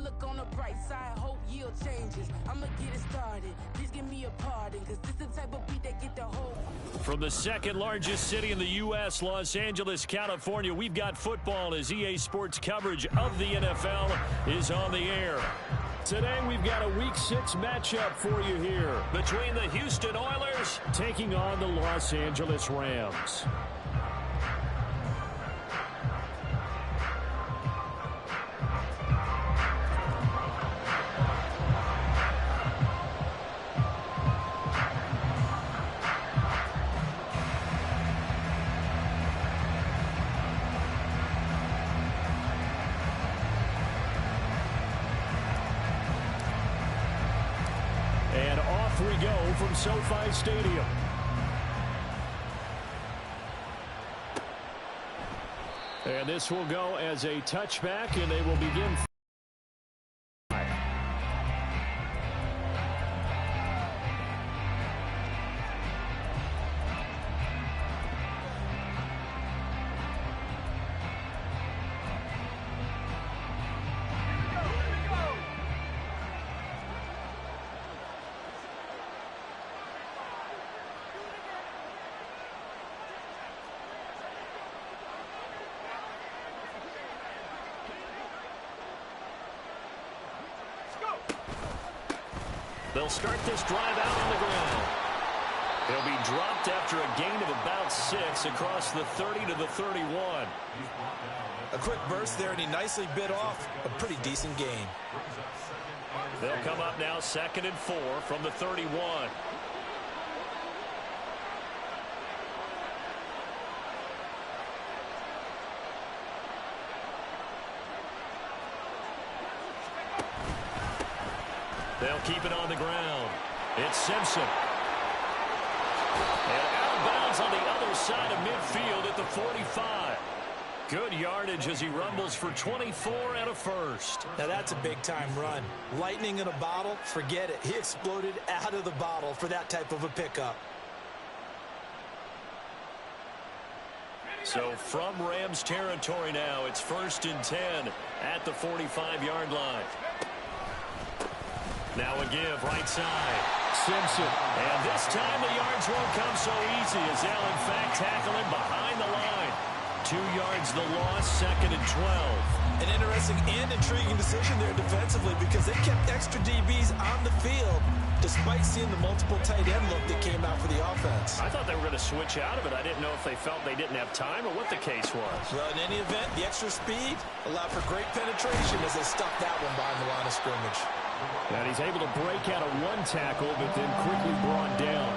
look on the bright side, hope yield changes. I'ma get it started. Please give me a pardon, cause this the type of beat that get the whole. From the second largest city in the U.S., Los Angeles, California, we've got football as EA Sports coverage of the NFL is on the air. Today, we've got a Week 6 matchup for you here between the Houston Oilers taking on the Los Angeles Rams. And off we go from SoFi Stadium. And this will go as a touchback, and they will begin. They'll start this drive out on the ground. He'll be dropped after a gain of about 6 across the 30 to the 31. A quick burst there, and he nicely bit off a pretty decent gain. They'll come up now 2nd and 4 from the 31. They'll keep it on the ground. It's Simpson. And out of bounds on the other side of midfield at the 45. Good yardage as he rumbles for 24 and a first. Now that's a big-time run. Lightning in a bottle, forget it. He exploded out of the bottle for that type of a pickup. So from Rams territory now, it's 1st and 10 at the 45-yard line. Now a give, right side. Simpson. And this time the yards won't come so easy as they'll, in fact, tackle him behind the line. 2 yards the loss, 2nd and 12. An interesting and intriguing decision there defensively because they kept extra DBs on the field despite seeing the multiple tight end look that came out for the offense. I thought they were going to switch out of it. I didn't know if they felt they didn't have time or what the case was. Well, in any event, the extra speed allowed for great penetration as they stuffed that one behind the line of scrimmage. And he's able to break out of 1 tackle, but then quickly brought down.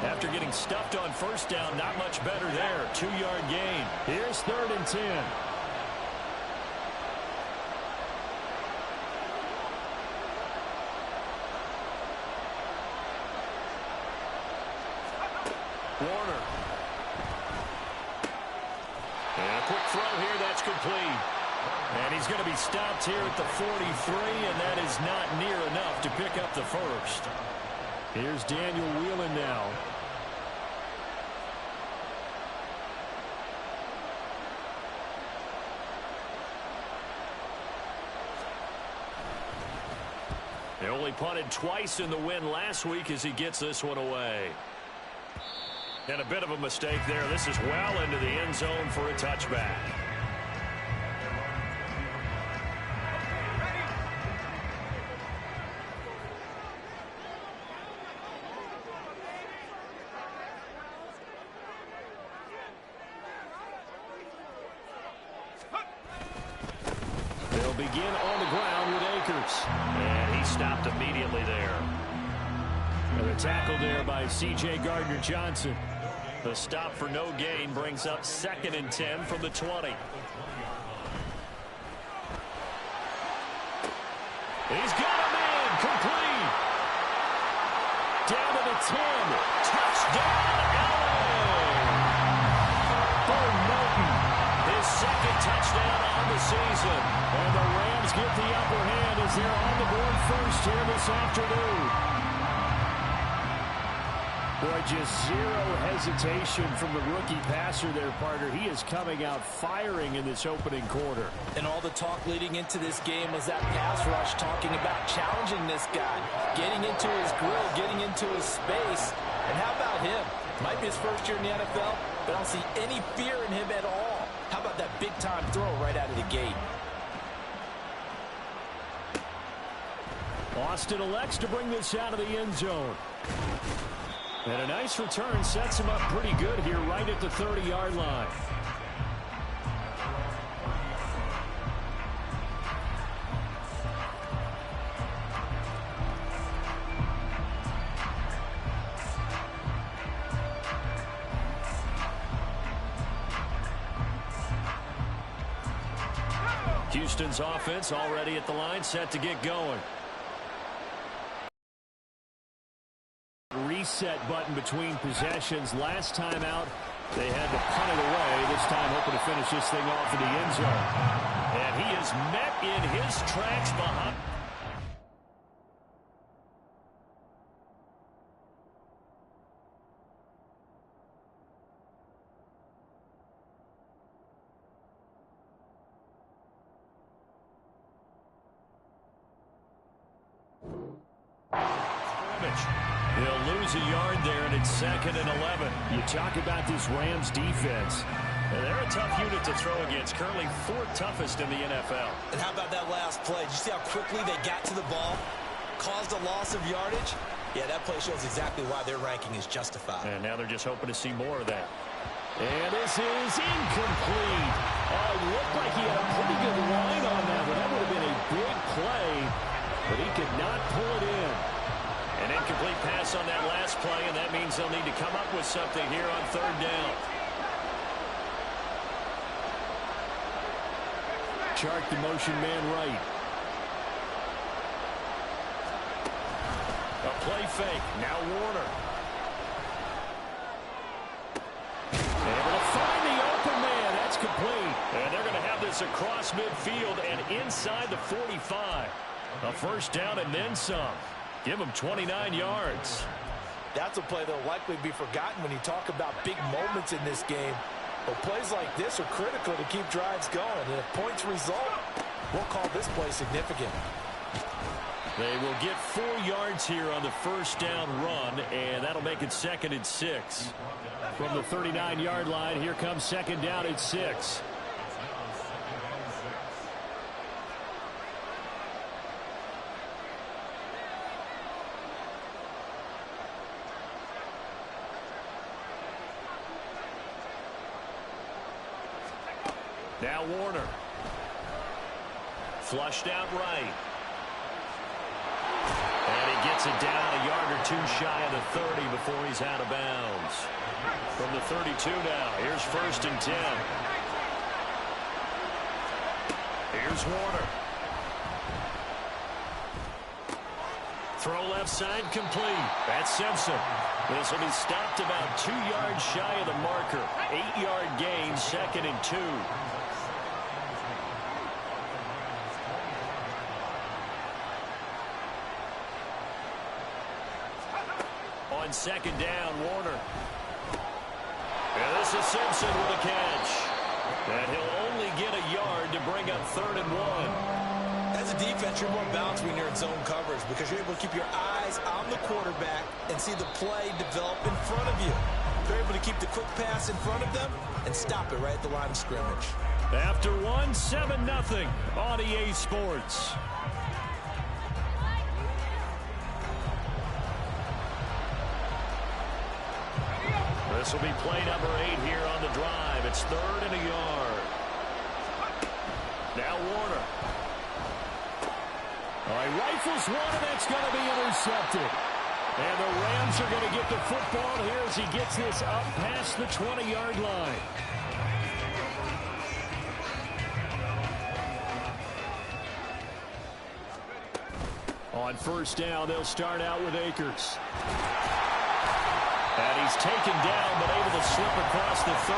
After getting stuffed on 1st down, not much better there. 2-yard gain. Here's 3rd and 10. Warner. And a quick throw here, that's complete. And he's going to be stopped here at the 43, and that is not near enough to pick up the first. Here's Daniel Whelan now. They only punted twice in the win last week as he gets this one away. And a bit of a mistake there. This is well into the end zone for a touchback. They'll begin on the ground with Akers. And he stopped immediately there. And a tackle there by C.J. Gardner-Johnson. The stop for no gain brings up 2nd and 10 from the 20. He's got a man complete. Down to the 10. Touchdown, LA. Bo Melton, his 2nd touchdown on the season. And the Rams get the upper hand as they're on the board first here this afternoon. Boy, just zero hesitation from the rookie passer there, partner. He is coming out firing in this opening quarter. And all the talk leading into this game was that pass rush, talking about challenging this guy, getting into his grill, getting into his space. And how about him? Might be his first year in the NFL, but I don't see any fear in him at all. How about that big-time throw right out of the gate? Austin elects to bring this out of the end zone. And a nice return sets him up pretty good here right at the 30-yard line. Houston's offense already at the line, set to get going. Reset button between possessions. Last time out, they had to punt it away. This time hoping to finish this thing off in the end zone. And he is met in his tracks behind. He'll lose a yard there, and it's 2nd and 11. You talk about this Rams defense. And they're a tough unit to throw against, currently 4th toughest in the NFL. And how about that last play? Did you see how quickly they got to the ball? Caused a loss of yardage? Yeah, that play shows exactly why their ranking is justified. And now they're just hoping to see more of that. And this is incomplete. Oh, it looked like he had a pretty good line on that, but that would have been a big play. But he could not pull it in. An incomplete pass on that last play, and that means they'll need to come up with something here on 3rd down. Chart the motion man right. A play fake. Now Warner. Able to find the open man. That's complete. And they're going to have this across midfield and inside the 45. A 1st down and then some. Give him 29 yards. That's a play that will likely be forgotten when you talk about big moments in this game. But plays like this are critical to keep drives going. And if points result, we'll call this play significant. They will get 4 yards here on the 1st down run, and that'll make it 2nd and 6. From the 39-yard line, here comes 2nd down and 6. Now Warner. Flushed out right. And he gets it down a yard or 2 shy of the 30 before he's out of bounds. From the 32 now, here's 1st and 10. Here's Warner. Throw left side complete. That's Simpson. This will be stopped about 2 yards shy of the marker. 8-yard gain, 2nd and 2. On 2nd down, Warner. And this is Simpson with a catch. And he'll only get a yard to bring up 3rd and 1. As a defense, you're more balanced when you're in zone coverage because you're able to keep your eyes on the quarterback and see the play develop in front of you. They're able to keep the quick pass in front of them and stop it right at the line of scrimmage. After one, 7-0 on EA Sports. This will be play number 8 here on the drive. It's 3rd and a yard. Now Warner. All right, rifles one, and that's going to be intercepted. And the Rams are going to get the football here as he gets this up past the 20-yard line. On 1st down, they'll start out with Akers. And he's taken down, but able to slip across the 35.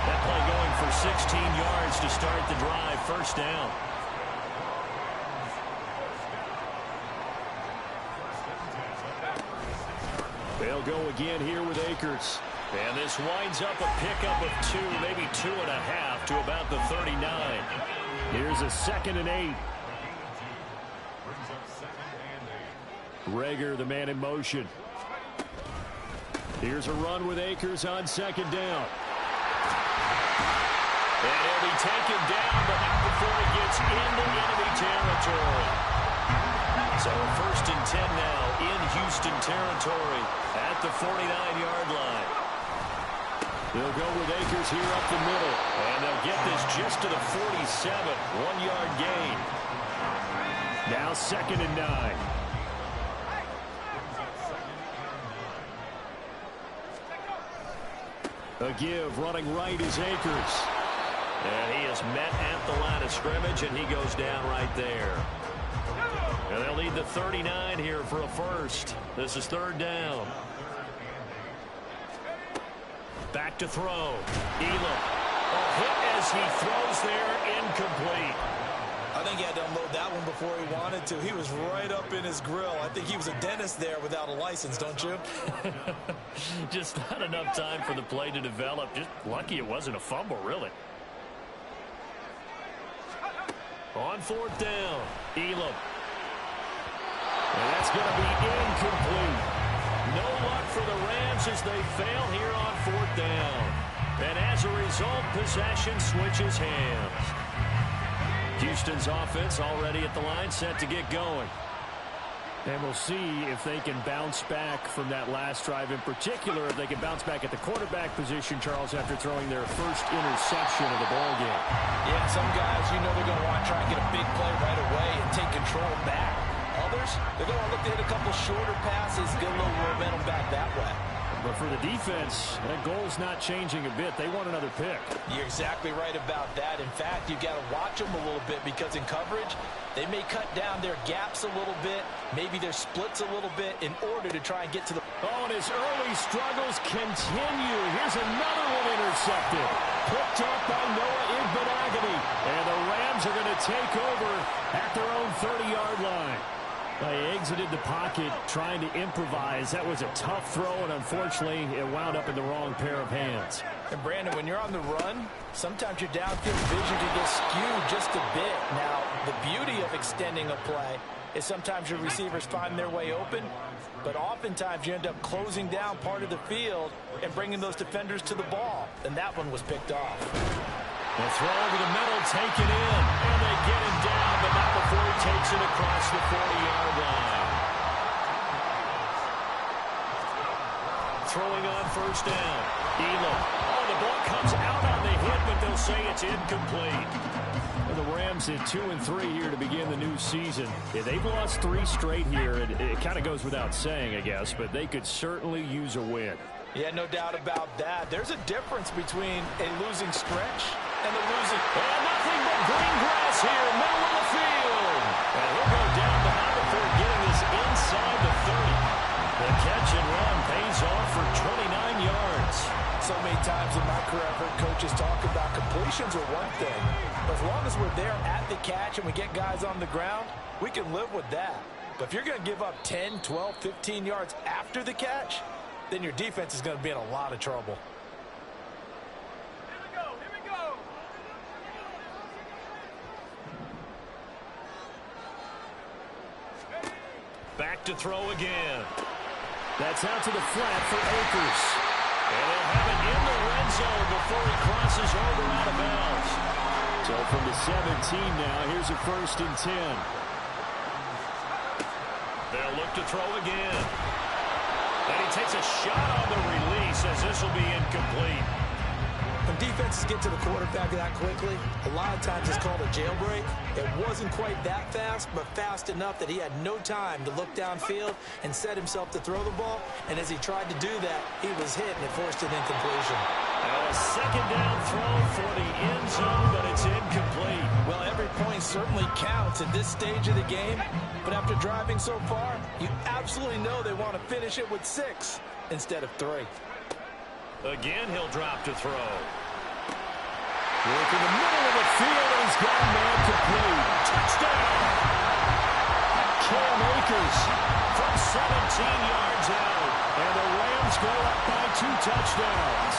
That play going for 16 yards to start the drive. 1st down. They'll go again here with Akers. And this winds up a pickup of 2, maybe 2.5 to about the 39. Here's a 2nd and 8. Rager, the man in motion. Here's a run with Akers on 2nd down. And he'll be taken down, but not before he gets into enemy territory. So 1st and 10 now in Houston territory at the 49-yard line. They'll go with Akers here up the middle. And they'll get this just to the 47. 1-yard gain. Now 2nd and 9. A give running right is Akers. And he is met at the line of scrimmage, and he goes down right there. And they'll need the 39 here for a first. This is 3rd down. Back to throw. Elam. A hit as he throws there, incomplete. I think he had to unload that one before he wanted to. He was right up in his grill. I think he was a dentist there without a license, don't you? Just not enough time for the play to develop. Just lucky it wasn't a fumble, really. On 4th down, Elam. And that's going to be incomplete. No luck for the Rams as they fail here on 4th down. And as a result, possession switches hands. Houston's offense already at the line, set to get going. And we'll see if they can bounce back from that last drive, in particular, if they can bounce back at the quarterback position, Charles, after throwing their first interception of the ballgame. Yeah, some guys, you know they're going to want to try and get a big play right away and take control back. Others, they're going to look to hit a couple shorter passes, get a little momentum back that way. But for the defense, that goal's not changing a bit. They want another pick. You're exactly right about that. In fact, you've got to watch them a little bit because in coverage, they may cut down their gaps a little bit, maybe their splits a little bit in order to try and get to the... Oh, and his early struggles continue. Here's another one intercepted. Picked up by Noah Igbenogany. And the Rams are going to take over at their own 30-yard line. They exited the pocket trying to improvise. That was a tough throw, and unfortunately, it wound up in the wrong pair of hands. And, Brandon, when you're on the run, sometimes your downfield vision can get skewed just a bit. Now, the beauty of extending a play is sometimes your receivers find their way open, but oftentimes you end up closing down part of the field and bringing those defenders to the ball, and that one was picked off. The throw over the middle, taken in, and they get him down, but not before he takes it across the 40-yard line. Throwing on 1st down, Elam. Oh, the ball comes out on the hit, but they'll say it's incomplete. And the Rams at 2-3 here to begin the new season. Yeah, they've lost 3 straight here, and it kind of goes without saying, I guess, but they could certainly use a win. Yeah, no doubt about that. There's a difference between a losing stretch and a losing... And nothing but green grass here, middle of the field. And he'll go down, but not before getting this inside the 30. The catch and run pays off for 29 yards. So many times in my career, I've heard coaches talk about completions are one thing. But as long as we're there at the catch and we get guys on the ground, we can live with that. But if you're going to give up 10, 12, 15 yards after the catch, then your defense is going to be in a lot of trouble. Here we go. Back to throw again. That's out to the flat for Akers. And they'll have it in the red zone before he crosses over out of bounds. So from the 17 now, here's a 1st and 10. They'll look to throw again. And he takes a shot on the release as this will be incomplete. When defenses get to the quarterback that quickly, a lot of times it's called a jailbreak. It wasn't quite that fast, but fast enough that he had no time to look downfield and set himself to throw the ball. And as he tried to do that, he was hit and it forced an incompletion. Now a 2nd down throw for the end zone, but it's incomplete. Well, every point certainly counts at this stage of the game. But after driving so far, you absolutely know they want to finish it with 6 instead of 3. Again, he'll drop to throw. Work in the middle of the field, and he's gone man complete. Touchdown! Cam Akers from 17 yards out. And the Rams go up by 2 touchdowns.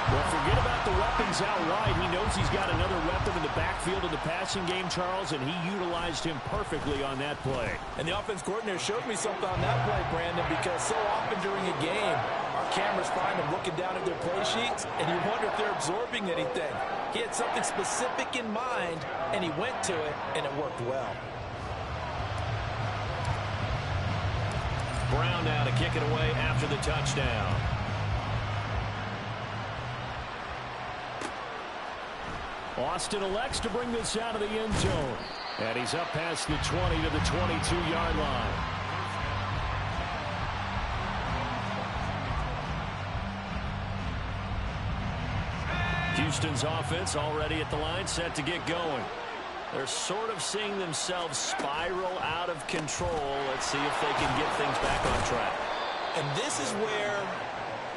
Well, forget about the weapons out wide. He knows he's got another weapon in the backfield of the passing game, Charles, and he utilized him perfectly on that play. And the offense coordinator showed me something on that play, Brandon, because so often during a game, our cameras find them looking down at their play sheets, and you wonder if they're absorbing anything. He had something specific in mind, and he went to it, and it worked well. Brown now to kick it away after the touchdown. Austin elects to bring this out of the end zone. And he's up past the 20 to the 22-yard line. Houston's offense already at the line, set to get going. They're sort of seeing themselves spiral out of control. Let's see if they can get things back on track. And this is where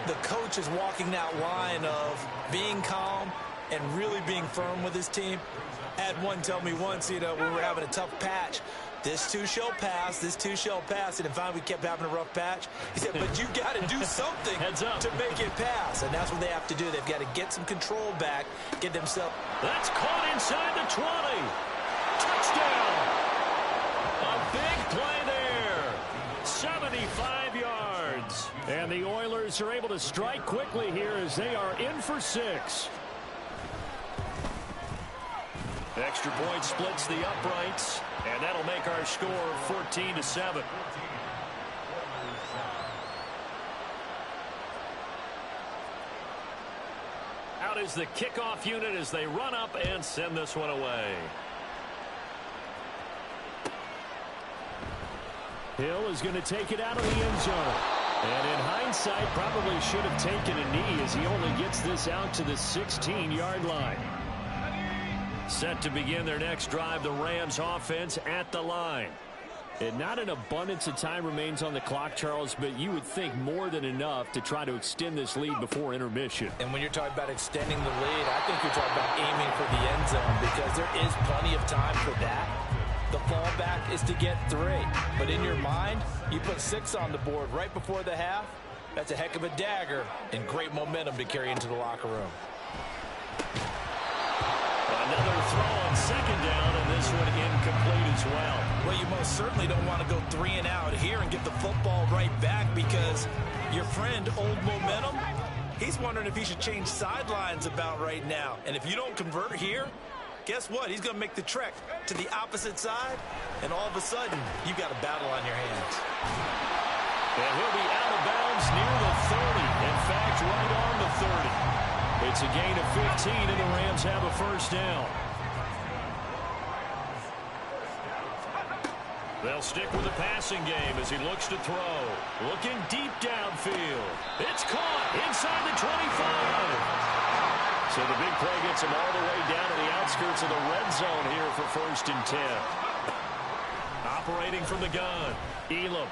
the coach is walking that line of being calm and really being firm with his team. I had one tell me once, when we were having a tough patch, this too shall pass, this too shall pass. And if finally we kept having a rough patch, he said, but you got to do something to make it pass. And that's what they have to do. They've got to get some control back, get themselves. That's caught inside the 20. Touchdown. A big play there. 75 yards. And the Oilers are able to strike quickly here as they are in for 6. Extra point splits the uprights, and that'll make our score 14-7. Out is the kickoff unit as they run up and send this one away. Hill is going to take it out of the end zone. And in hindsight, probably should have taken a knee as he only gets this out to the 16-yard line. Set to begin their next drive, the Rams offense at the line. And not an abundance of time remains on the clock, Charles, but you would think more than enough to try to extend this lead before intermission. And when you're talking about extending the lead, I think you're talking about aiming for the end zone because there is plenty of time for that. The fallback is to get 3. But in your mind, you put 6 on the board right before the half. That's a heck of a dagger and great momentum to carry into the locker room. Another throw on second down, and this one incomplete as well. Well, you most certainly don't want to go 3 and out here and get the football right back because your friend, Old Momentum, he's wondering if he should change sidelines about right now. And if you don't convert here, guess what? He's going to make the trek to the opposite side, and all of a sudden, you've got a battle on your hands. And he'll be out of bounds near the 30. In fact, right on the 30. It's a gain of 15, and the Rams have a first down. They'll stick with the passing game as he looks to throw. Looking deep downfield. It's caught inside the 25. So the big play gets him all the way down to the outskirts of the red zone here for 1st and 10. Operating from the gun, Elam.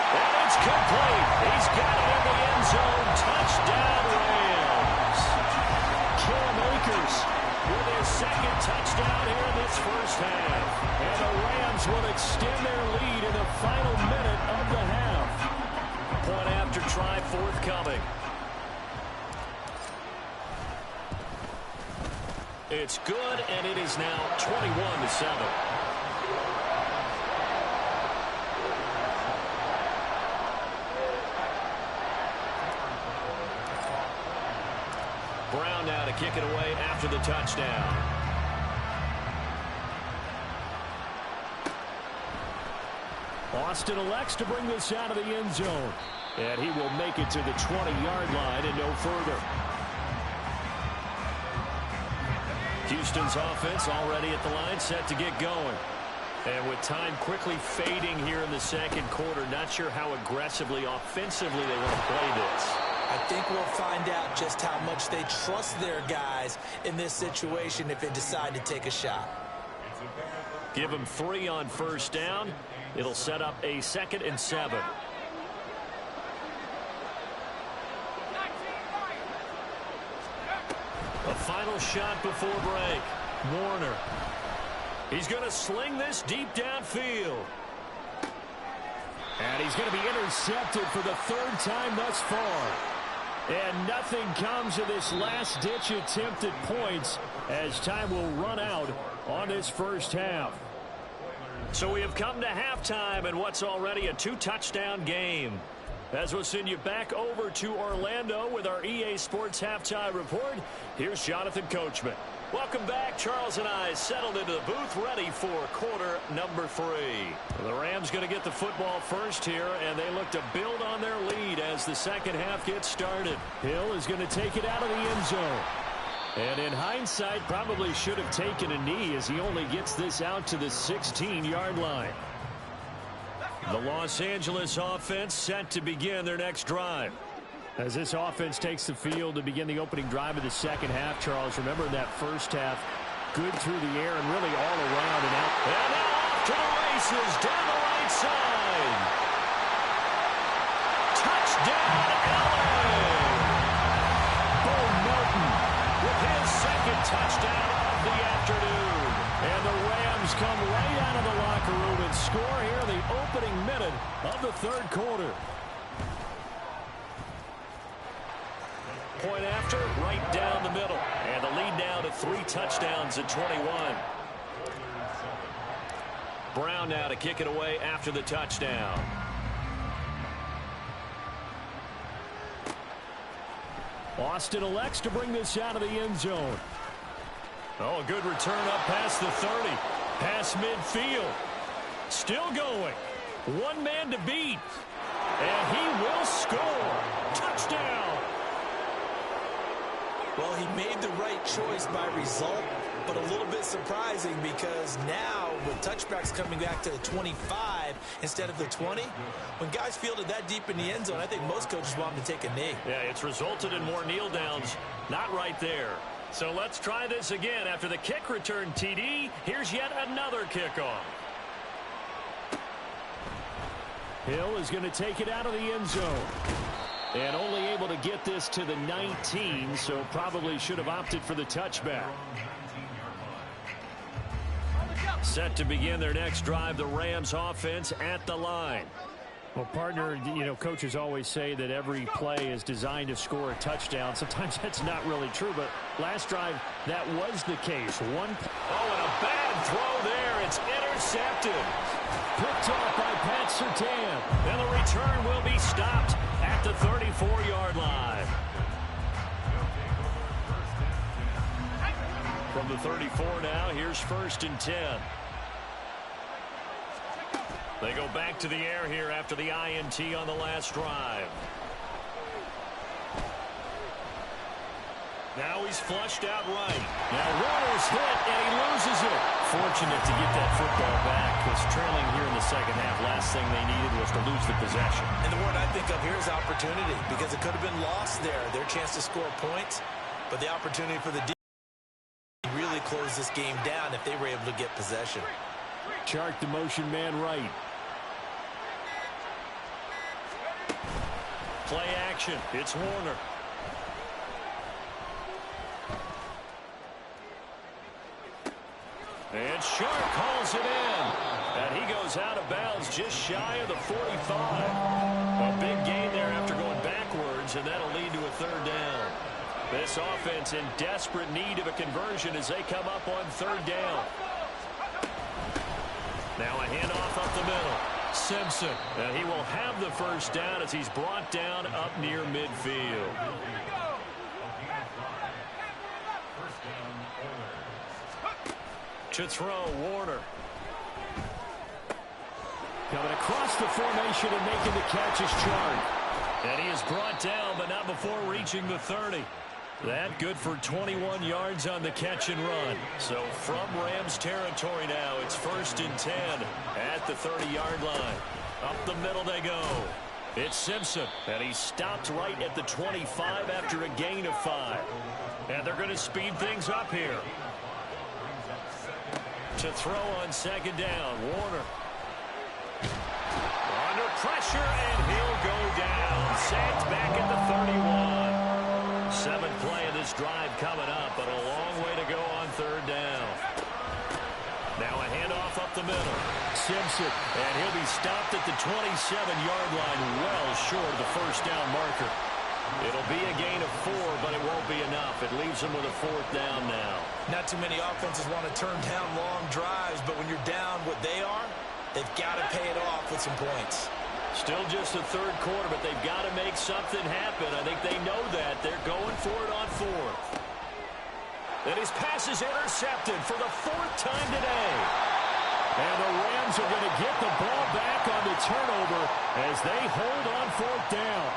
And it's complete. He's got it in the end zone. Touchdown, Rams. Cam Akers with his 2nd touchdown here in this first half. And the Rams will extend their lead in the final minute of the half. Point after try forthcoming. It's good, and it is now 21-7. Brown now to kick it away after the touchdown. Austin elects to bring this out of the end zone. And he will make it to the 20-yard line and no further. Houston's offense already at the line, set to get going. And with time quickly fading here in the second quarter, not sure how aggressively, offensively they want to play this. I think we'll find out just how much they trust their guys in this situation if they decide to take a shot. Give them 3 on first down. It'll set up a 2nd and 7. A final shot before break. Warner. He's going to sling this deep downfield. And he's going to be intercepted for the third time thus far. And nothing comes of this last-ditch attempt at points as time will run out on this first half. So we have come to halftime in what's already a 2-touchdown game. As we'll send you back over to Orlando with our EA Sports Halftime Report, here's Jonathan Coachman. Welcome back. Charles and I settled into the booth ready for quarter number 3. The Rams going to get the football first here, and they look to build on their lead as the second half gets started. Hill is going to take it out of the end zone. And in hindsight, probably should have taken a knee as he only gets this out to the 16-yard line. The Los Angeles offense set to begin their next drive. As this offense takes the field to begin the opening drive of the second half, Charles, remember that first half, good through the air and really all around and out. And now off to the races down the right side. Touchdown, LA! Bo Melton with his second touchdown of the afternoon. And the Rams come right out of the locker room and score here in the opening minute of the third quarter. Point after, right down the middle. And the lead now to 3 touchdowns at 21. Brown now to kick it away after the touchdown. Austin elects to bring this out of the end zone. Oh, a good return up past the 30. Past midfield. Still going. One man to beat. And he will score. Touchdown. Well, he made the right choice by result, but a little bit surprising because now with touchbacks coming back to the 25 instead of the 20, when guys fielded that deep in the end zone, I think most coaches want them to take a knee. Yeah, it's resulted in more kneel downs. Not right there. So let's try this again. After the kick return TD, here's yet another kickoff. Hill is going to take it out of the end zone. And only able to get this to the 19, so probably should have opted for the touchback. Set to begin their next drive, the Rams offense at the line. Well, partner, you know, coaches always say that every play is designed to score a touchdown. Sometimes that's not really true, but last drive, that was the case. Oh, and a bad throw there. It's intercepted. Picked off by Pat Surtain. And the return will be stopped at the 34-yard line. From the 34 now, here's 1st and 10. They go back to the air here after the INT on the last drive. Now he's flushed out right. Now Warner's hit, and he loses it. Fortunate to get that football back, because trailing here in the second half, last thing they needed was to lose the possession. And the word I think of here is opportunity, because it could have been lost there. Their chance to score points, but the opportunity for the defense to really close this game down if they were able to get possession. Chark the motion man right. Play action. It's Warner. And Shark hauls it in. And he goes out of bounds just shy of the 45. A big gain there after going backwards, and that'll lead to a third down. This offense in desperate need of a conversion as they come up on third down. Now a handoff up the middle. Simpson. And he will have the first down as he's brought down up near midfield. To throw, Warner. Coming across the formation and making the catch is Chark. And he is brought down, but not before reaching the 30. That good for 21 yards on the catch and run. So from Rams territory now, it's 1st and 10 at the 30-yard line. Up the middle they go. It's Simpson, and he stopped right at the 25 after a gain of 5. And they're going to speed things up here. To throw on second down, Warner. Under pressure, and he'll go down. Sacked back at the 31. 7th play of this drive coming up, but a long way to go on third down. Now a handoff up the middle. Simpson, and he'll be stopped at the 27-yard line, well short of the first down marker. It'll be a gain of 4, but it won't be enough. It leaves them with a 4th down now. Not too many offenses want to turn down long drives, but when you're down what they are, they've got to pay it off with some points. Still just the 3rd quarter, but they've got to make something happen. I think they know that. They're going for it on 4th. And his pass is intercepted for the 4th time today. And the Rams are going to get the ball back on the turnover as they hold on 4th down.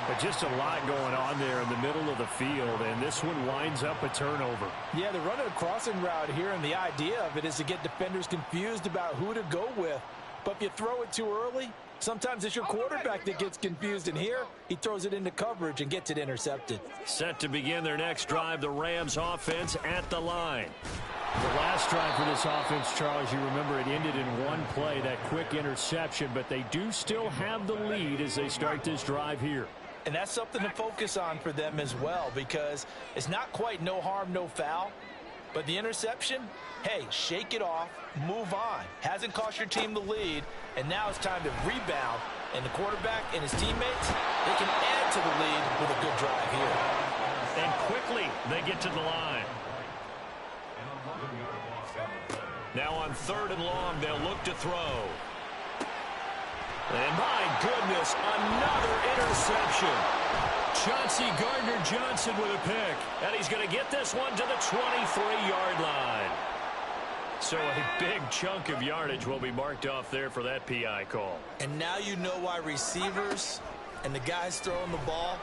But just a lot going on there in the middle of the field, and this one winds up a turnover. Yeah, they're running a crossing route here, and the idea of it is to get defenders confused about who to go with. But if you throw it too early, sometimes it's your quarterback that gets confused, and here he throws it into coverage and gets it intercepted. Set to begin their next drive, the Rams offense at the line. The last drive for this offense, Charles, you remember it ended in one play, that quick interception, but they do still have the lead as they start this drive here. And that's something to focus on for them as well, because it's not quite no harm, no foul. But the interception, hey, shake it off, move on. Hasn't cost your team the lead, and now it's time to rebound. And the quarterback and his teammates, they can add to the lead with a good drive here. And quickly, they get to the line. Now on 3rd and long, they'll look to throw. And my goodness, another interception. Chauncey Gardner-Johnson with a pick. And he's going to get this one to the 23-yard line. So a big chunk of yardage will be marked off there for that PI call. And now you know why receivers and the guys throwing the ball,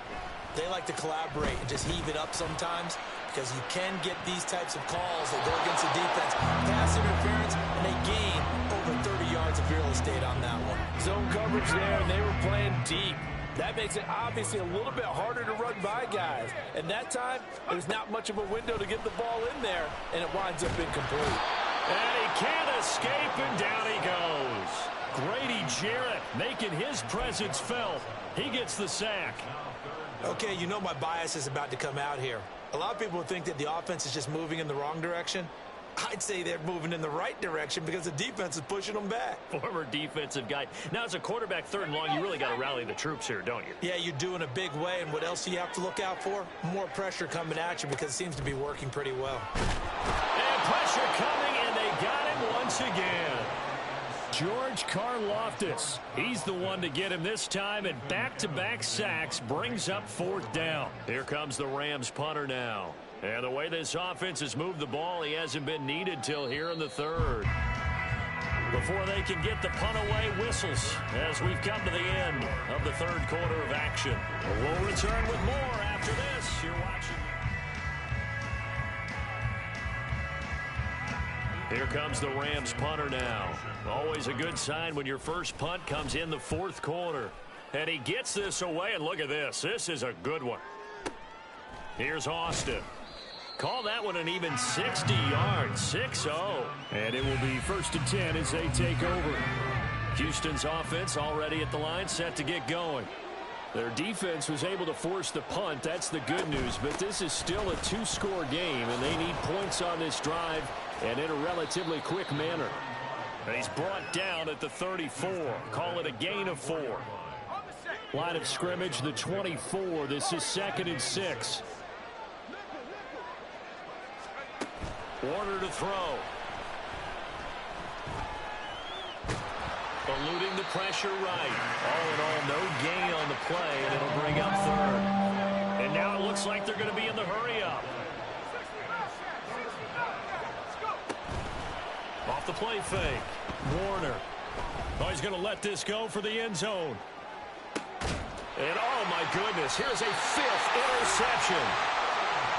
they like to collaborate and just heave it up sometimes, because you can get these types of calls that go against the defense. Pass interference, and they gain over 30 yards of real estate on that one. Zone coverage there, and they were playing deep. That makes it obviously a little bit harder to run by guys. And that time, there's not much of a window to get the ball in there, and it winds up incomplete. And he can't escape, and down he goes. Grady Jarrett making his presence felt. He gets the sack. Okay, you know my bias is about to come out here. A lot of people think that the offense is just moving in the wrong direction. I'd say they're moving in the right direction because the defense is pushing them back. Former defensive guy. Now, as a quarterback 3rd and long, you really got to rally the troops here, don't you? Yeah, you do in a big way. And what else do you have to look out for? More pressure coming at you, because it seems to be working pretty well. And pressure coming, and they got him once again. George Karlaftis, he's the one to get him this time, and back-to-back sacks brings up 4th down. Here comes the Rams punter now. And the way this offense has moved the ball, he hasn't been needed till here in the 3rd. Before they can get the punt away, whistles as we've come to the end of the 3rd quarter of action. We'll return with more after this. You're watching. Here comes the Rams punter now. Always a good sign when your first punt comes in the 4th quarter. And he gets this away, and look at this. This is a good one. Here's Austin. Call that one an even 60 yards, 6-0. And it will be 1st and 10 as they take over. Houston's offense already at the line, set to get going. Their defense was able to force the punt. That's the good news. But this is still a 2-score game, and they need points on this drive and in a relatively quick manner. And he's brought down at the 34. Call it a gain of 4. Line of scrimmage, the 24. This is 2nd and 6. Warner to throw. Eluding the pressure right. All in all, no gain on the play, and it'll bring up 3rd. And now it looks like they're going to be in the hurry-up. Off the play fake. Warner. Oh, he's going to let this go for the end zone. And, oh, my goodness, here's a 5th interception.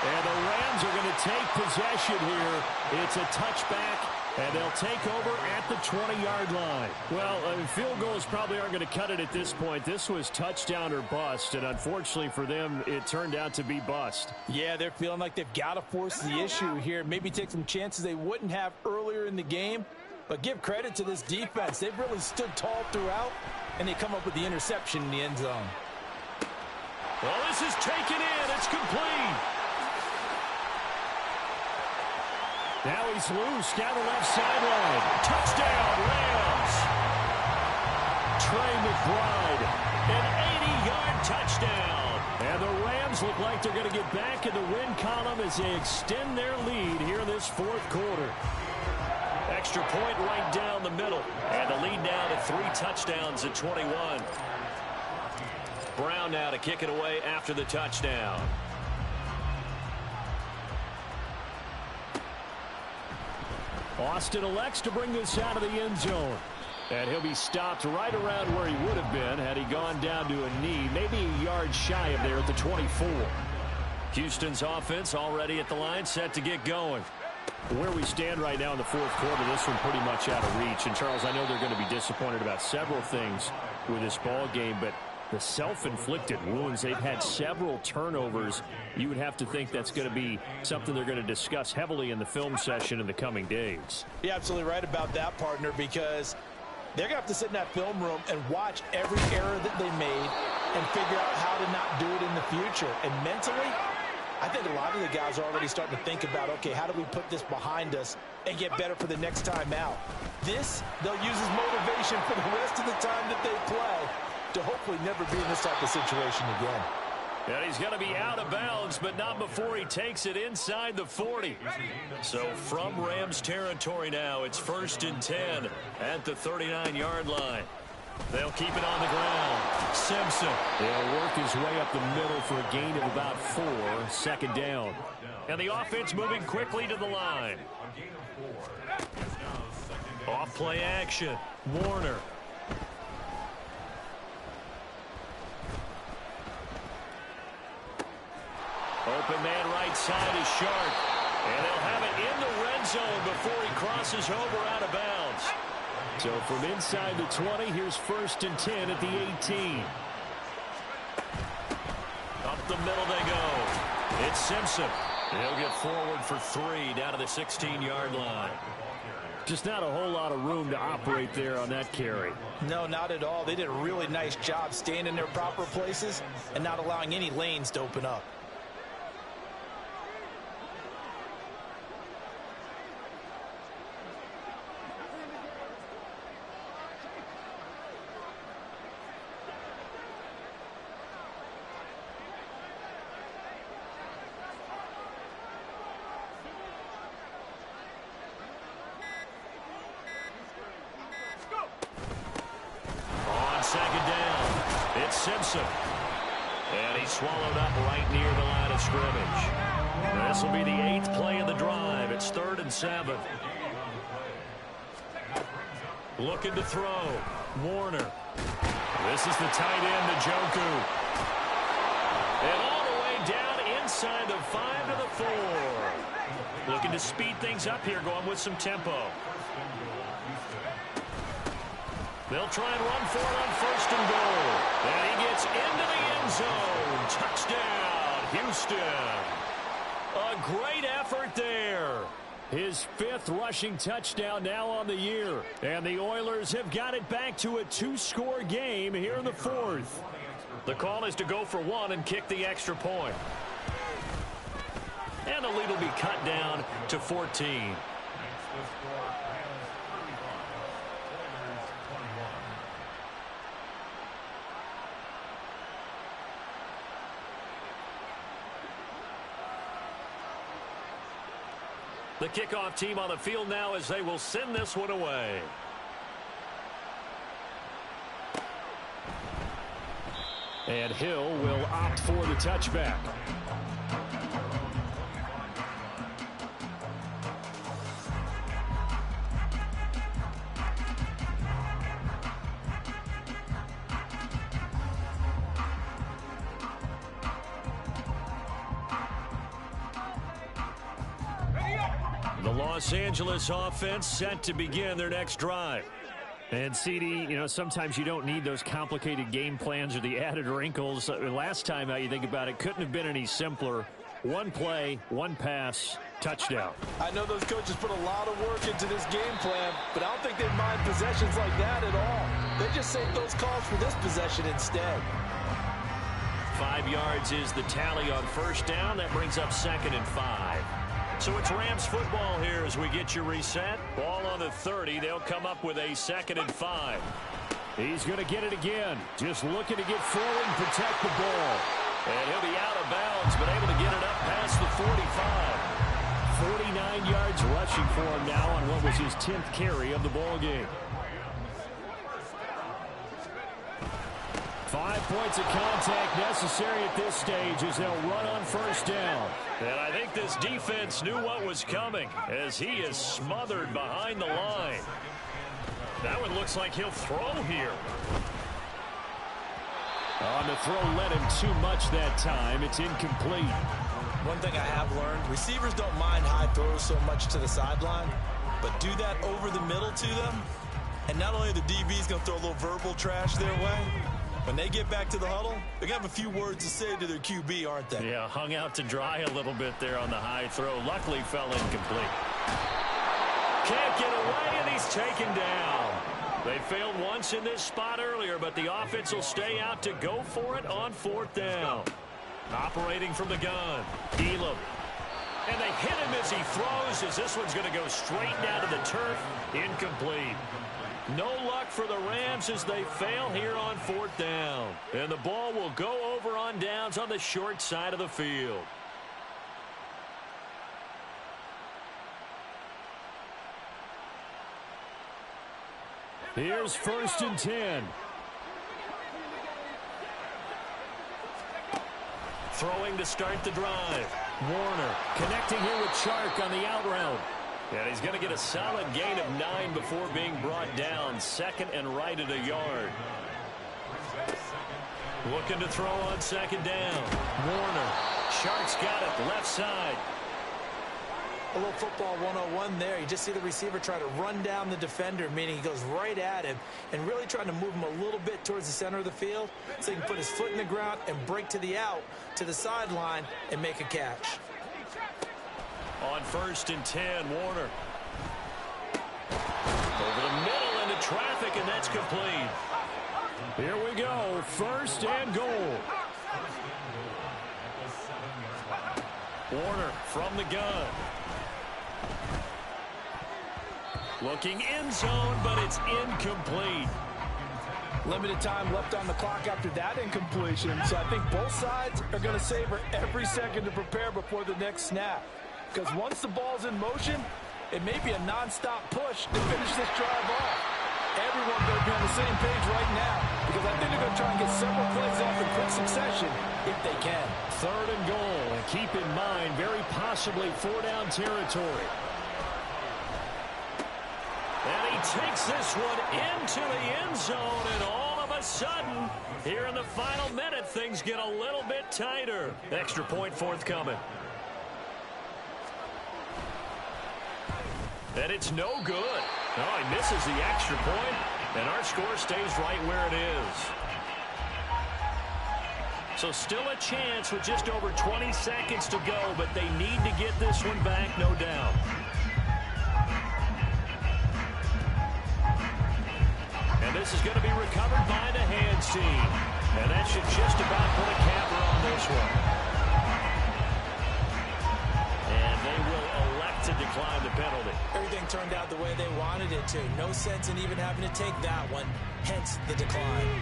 And the Rams are going to take possession here. It's a touchback, and they'll take over at the 20-yard line. Well, field goals probably aren't going to cut it at this point. This was touchdown or bust, and unfortunately for them, it turned out to be bust. Yeah, they're feeling like they've got to force the issue here. Maybe take some chances they wouldn't have earlier in the game. But give credit to this defense. They've really stood tall throughout, and they come up with the interception in the end zone. Well, this is taken in. It's complete. Now he's loose down the left sideline. Touchdown, Rams. Trey McBride, an 80-yard touchdown. And the Rams look like they're going to get back in the win column as they extend their lead here in this fourth quarter. Extra point right down the middle. And the lead now to 3 touchdowns at 21. Brown now to kick it away after the touchdown. Austin elects to bring this out of the end zone. And he'll be stopped right around where he would have been had he gone down to a knee, maybe a yard shy of there at the 24. Houston's offense already at the line, set to get going. Where we stand right now in the fourth quarter, this one pretty much out of reach. And, Charles, I know they're going to be disappointed about several things with this ball game, but the self-inflicted wounds, they've had several turnovers. You would have to think that's going to be something they're going to discuss heavily in the film session in the coming days. You're absolutely right about that, partner, because they're going to have to sit in that film room and watch every error that they made and figure out how to not do it in the future. And mentally, I think a lot of the guys are already starting to think about, okay, how do we put this behind us and get better for the next time out? This, they'll use as motivation for the rest of the time that they play to hopefully never be in this type of situation again. And he's going to be out of bounds, but not before he takes it inside the 40. So from Rams territory now, it's 1st and 10 at the 39-yard line. They'll keep it on the ground. Simpson. He'll work his way up the middle for a gain of about 4, 2nd down. And the offense moving quickly to the line. Off play action. Warner. Open man right side is Sharp. And they'll have it in the red zone before he crosses over out of bounds. So from inside the 20, here's 1st and 10 at the 18. Up the middle they go. It's Simpson. He'll get forward for 3 down to the 16-yard line. Just not a whole lot of room to operate there on that carry. No, not at all. They did a really nice job staying in their proper places and not allowing any lanes to open up. Simpson. And he's swallowed up right near the line of scrimmage. This will be the 8th play of the drive. It's 3rd and 7. Looking to throw. Warner. This is the tight end, Njoku. And all the way down inside the 5 to the 4. Looking to speed things up here, going with some tempo. They'll try and run for it on 1st and goal. And he gets into the end zone. Touchdown, Houston. A great effort there. His 5th rushing touchdown now on the year. And the Oilers have got it back to a 2-score game here in the 4th. The call is to go for 1 and kick the extra point. And the lead will be cut down to 14. The kickoff team on the field now as they will send this one away. And Hill will opt for the touchback. The Los Angeles offense set to begin their next drive. And, CD, you know, sometimes you don't need those complicated game plans or the added wrinkles. Last time out, you think about it, couldn't have been any simpler. 1 play, 1 pass, touchdown. I know those coaches put a lot of work into this game plan, but I don't think they mind possessions like that at all. They just save those calls for this possession instead. 5 yards is the tally on 1st down. That brings up 2nd and 5. So it's Rams football here as we get you reset. Ball on the 30. They'll come up with a 2nd and 5. He's going to get it again. Just looking to get forward and protect the ball. And he'll be out of bounds, but able to get it up past the 45. 49 yards rushing for him now on what was his 10th carry of the ball game. 5 points of contact necessary at this stage as they'll run on 1st down. And I think this defense knew what was coming as he is smothered behind the line. That one looks like he'll throw here. On the throw led him too much that time. It's incomplete. One thing I have learned, receivers don't mind high throws so much to the sideline, but do that over the middle to them, and not only are the DBs going to throw a little verbal trash their way, when they get back to the huddle, they're going to have a few words to say to their QB, aren't they? Yeah, hung out to dry a little bit there on the high throw. Luckily fell incomplete. Can't get away, and he's taken down. They failed once in this spot earlier, but the offense will stay out to go for it on 4th down. Operating from the gun, Elam. And they hit him as he throws, as this one's going to go straight down to the turf. Incomplete. No luck for the Rams as they fail here on 4th down. And the ball will go over on downs on the short side of the field. Here's 1st and 10. Throwing to start the drive. Warner connecting here with Chark on the out route. And he's going to get a solid gain of 9 before being brought down. 2nd and right at a yard. Looking to throw on 2nd down. Warner. Chark's got it. Left side. A little football 101 there. You just see the receiver try to run down the defender, meaning he goes right at him and really trying to move him a little bit towards the center of the field so he can put his foot in the ground and break to the out, to the sideline, and make a catch. On 1st and 10, Warner. Over the middle into traffic, and that's complete. Here we go. 1st and goal. Warner from the gun. Looking end zone, but it's incomplete. Limited time left on the clock after that incompletion, so I think both sides are going to savor every second to prepare before the next snap. Because once the ball's in motion, it may be a non-stop push to finish this drive off. Everyone better be on the same page right now, because I think they're going to try and get several plays off in quick succession if they can. 3rd and goal, and keep in mind, very possibly 4-down territory. And he takes this one into the end zone, and all of a sudden, here in the final minute, things get a little bit tighter. Extra point forthcoming. And it's no good. Oh, he misses the extra point, and our score stays right where it is. So still a chance with just over 20 seconds to go, but they need to get this one back, no doubt. And this is going to be recovered by the hands team. And that should just about put a capper on this one. And they will elect to decline the penalty. Everything turned out the way they wanted it to. No sense in even having to take that one, hence the decline.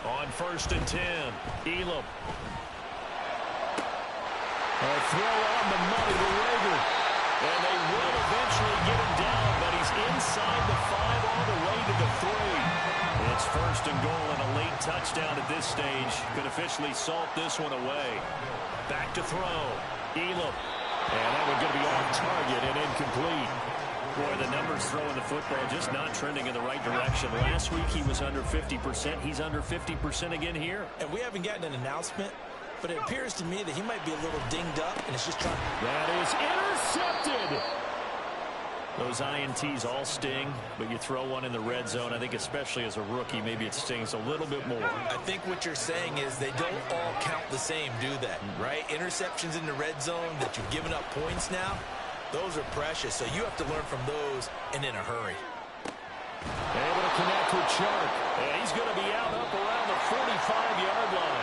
On 1st and 10, Elam. A throw on the money to Rager. And they will eventually get him down, but he's inside the 5 all the way to the 3. It's 1st and goal and a late touchdown at this stage. Could officially salt this one away. Back to throw. Elam. And that one going to be off target and incomplete. Boy, the numbers throwing the football just not trending in the right direction. Last week he was under 50%. He's under 50% again here. And we haven't gotten an announcement, but it appears to me that he might be a little dinged up, and it's just trying. That is intercepted. Those INTs all sting, but you throw one in the red zone, I think especially as a rookie, maybe it stings a little bit more. I think what you're saying is they don't all count the same, do they? Right? Interceptions in the red zone that you've given up points now, those are precious, so you have to learn from those and in a hurry. Able to connect with Chark. And he's going to be out up around the 45-yard line.